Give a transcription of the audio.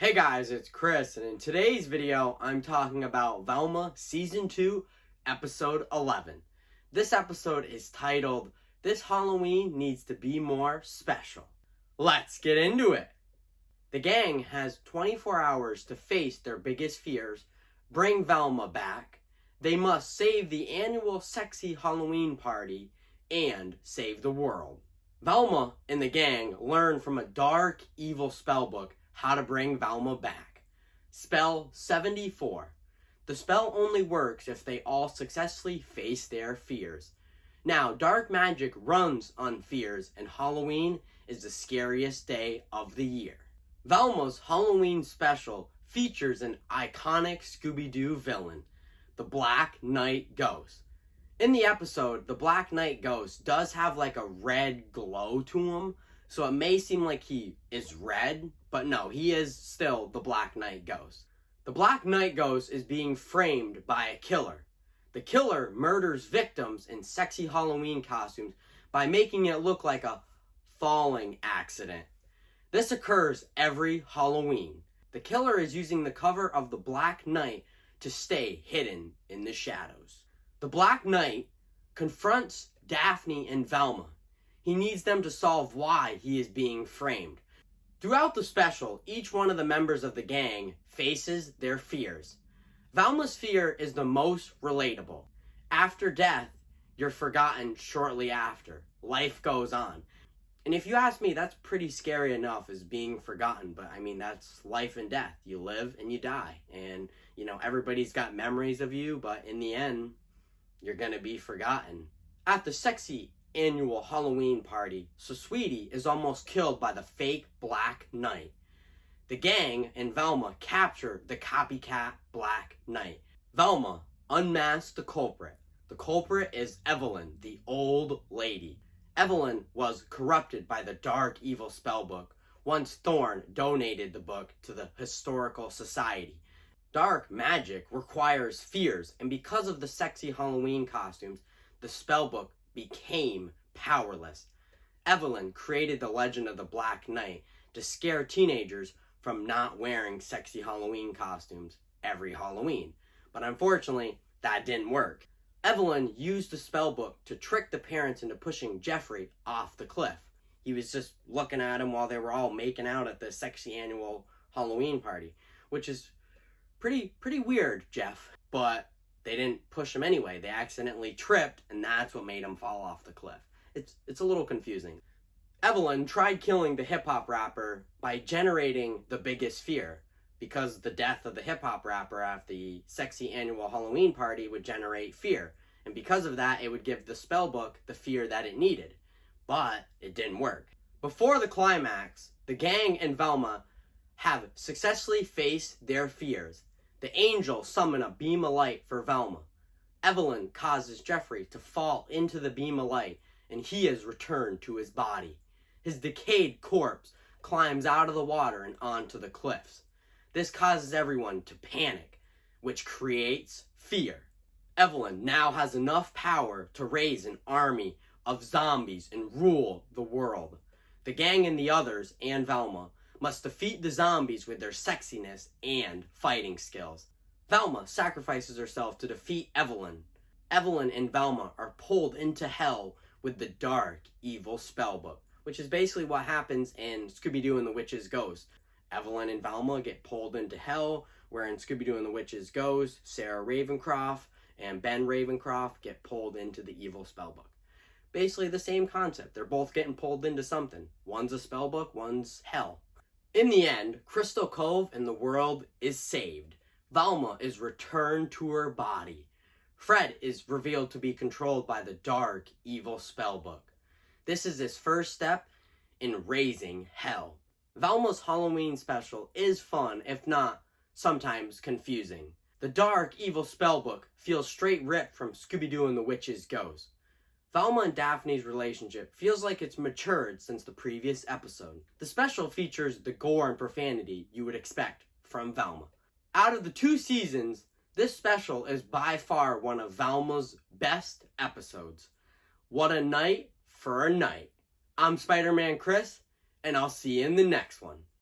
Hey guys, it's Chris, and in today's video, I'm talking about Velma Season 2, Episode 11. This episode is titled, This Halloween Needs to Be More Special. Let's get into it! The gang has 24 hours to face their biggest fears, bring Velma back, they must save the annual sexy Halloween party, and save the world. Velma and the gang learn from a dark, evil spellbook how to bring Velma back. Spell 74. The spell only works if they all successfully face their fears. Now, dark magic runs on fears, and Halloween is the scariest day of the year. Velma's Halloween special features an iconic Scooby Doo villain, the Black Knight Ghost. In the episode, the Black Knight Ghost does have like a red glow to him, so it may seem like he is red, but no, he is still the Black Knight Ghost. The Black Knight Ghost is being framed by a killer. The killer murders victims in sexy Halloween costumes by making it look like a falling accident. This occurs every Halloween. The killer is using the cover of the Black Knight to stay hidden in the shadows. The Black Knight confronts Daphne and Velma. He needs them to solve why he is being framed. Throughout the special, each one of the members of the gang faces their fears. Velma's fear is the most relatable. After death, you're forgotten shortly after. Life goes on. And if you ask me, that's pretty scary enough as being forgotten. But I mean, that's life and death. You live and you die. And, everybody's got memories of you, but in the end, you're going to be forgotten. At the sexy annual Halloween party, so Sweetie is almost killed by the fake Black Knight. The gang and Velma capture the copycat Black Knight. Velma unmasks the culprit. The culprit is Evelyn, the old lady. Evelyn was corrupted by the dark evil spellbook once Thorne donated the book to the Historical Society. Dark magic requires fears, and because of the sexy Halloween costumes, the spellbook became powerless. Evelyn created the legend of the Black Knight to scare teenagers from not wearing sexy Halloween costumes every Halloween. But unfortunately, that didn't work. Evelyn used the spellbook to trick the parents into pushing Jeffrey off the cliff. He was just looking at him while they were all making out at the sexy annual Halloween party, which is pretty weird, Jeff. But they didn't push him anyway. They accidentally tripped, and that's what made him fall off the cliff. It's a little confusing. Evelyn tried killing the hip-hop rapper by generating the biggest fear, because the death of the hip-hop rapper at the sexy annual Halloween party would generate fear. And because of that, it would give the spellbook the fear that it needed. But it didn't work. Before the climax, the gang and Velma have successfully faced their fears. The angels summon a beam of light for Velma. Evelyn causes Jeffrey to fall into the beam of light, and he is returned to his body. His decayed corpse climbs out of the water and onto the cliffs. This causes everyone to panic, which creates fear. Evelyn now has enough power to raise an army of zombies and rule the world. The gang and the others, and Velma, must defeat the zombies with their sexiness and fighting skills. Velma sacrifices herself to defeat Evelyn. Evelyn and Velma are pulled into hell with the dark, evil spellbook, which is basically what happens in Scooby Doo and the Witch's Ghost. Evelyn and Velma get pulled into hell, where in Scooby Doo and the Witch's Ghost, Sarah Ravencroft and Ben Ravencroft get pulled into the evil spellbook. Basically the same concept. They're both getting pulled into something. One's a spellbook, one's hell. In the end, Crystal Cove and the world is saved. Velma is returned to her body. Fred is revealed to be controlled by the dark, evil spellbook. This is his first step in raising hell. Velma's Halloween special is fun, if not sometimes confusing. The dark, evil spellbook feels straight ripped from Scooby Doo and the Witch's Ghost. Velma and Daphne's relationship feels like it's matured since the previous episode. The special features the gore and profanity you would expect from Velma. Out of the 2 seasons, this special is by far one of Velma's best episodes. What a night for a night. I'm Spider-ManChris, and I'll see you in the next one.